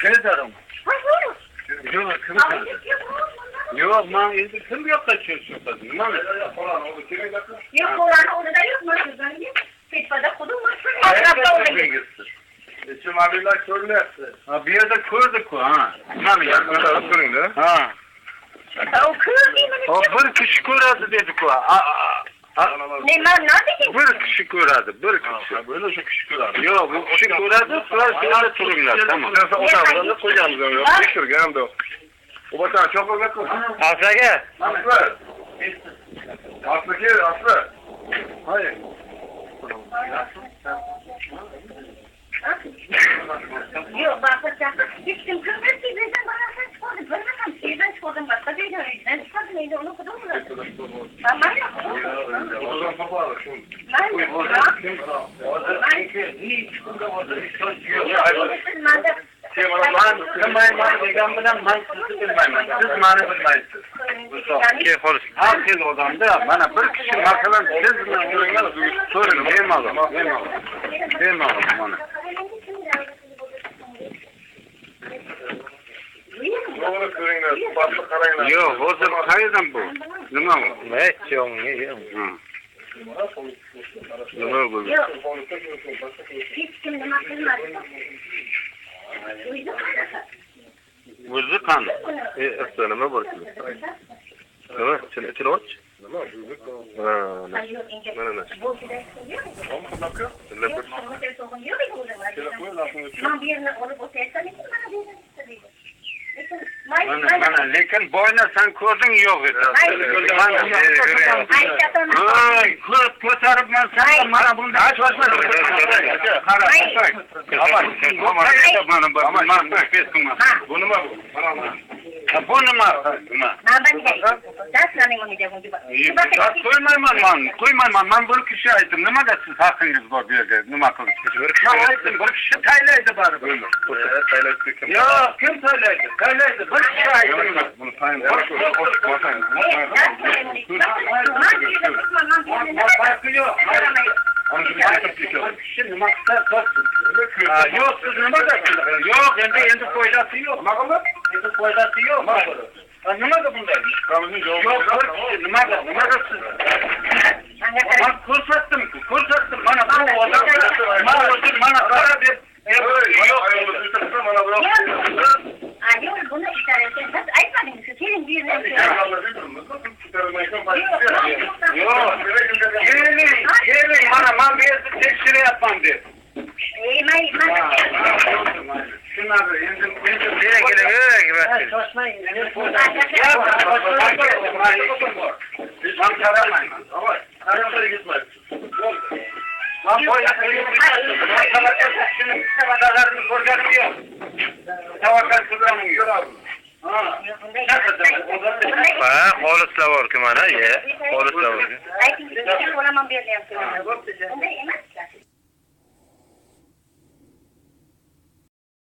Kırdarım. Yok, kim kırdı? Yok, ben endi kim yoqqa chiqib nima? Yo'q, qo'lani o'rnida yo'qmi? Tepada qudum atrofda o'rnagan. Mobillar ko'rilyapti. Ha, bu yerda ko'rdik-ku, ha. Nima bilan ko'ring-da? Ha. O ko'rdingmi? O bir kishi ko'radi dedi-ku. Nima degan? Bir kishi ko'radi, bir kishi. Böyle şu kishi ko'radi. Yo'q, bu kishi ko'radi, sizlar shunda turinglar, tamam. Sen o'sha qo'yganmiz, yo'q, tekshirgan hamda. O batan çok o'rgatdi. Aslaga. Aslı. Hayır. Yo'q, baqirsa, hech kim ko'rmadi, sizdan barasini chiqardi. Bilmasam, sizdan chiqardim, boshqa joydan chiqardim, endi uni xudo biladi. Man degan bilan men sizni bilmayman. Siz meni bilmaysiz. Har odamda mana bir kishi masalan siz bilan so'ring, bemalol mana. Doğru ko'ringlar, batlı qaranglar. Yo'q, hozir qayerdan bu? Nima bu? Hech yo'q. Nima bu? Hech kim nima qilmadi. O'zi qani? Nima bo'lsin? Nima? Chini och? Nima? Mana. Mana lekin boyna sen ko'rding yo'q edi. Ko'rib ko'taribman sen mana bunda ochmasman. Bu nima bu? Bu nima? Qo'ymayman. Men bir kishi aytdim. Nimaga siz haqingiz bor bu yerga? Nima qilishga? Bir kishi taylaydi baribir. Yo'q, kim taylaydi? Bir kishi aytdim. Buni yo'q, siz nima deysiz? Yo'q, endi foydasi yo'q. Nima qildi? Endi foydasi yo'q. Nimaga bunday? Yo'q, nimaga siz? Men ko'rsatdim. Mana bu odam mana qara deb. Yo'q, mana bu. Yo'q, buni istarasiz aytmadingiz. Keling, bu yerga. Keling, mana men bu yerda tekshiryapman deb. Şunları endi Ben karamayman. Karasına gitmez. Ben ko'rganim yo'q. Tavakkal qilganim yo'q. Xolislar bor-ku mana, Xolislar bor. Ayting, olaman berilyapti. Bunday emas.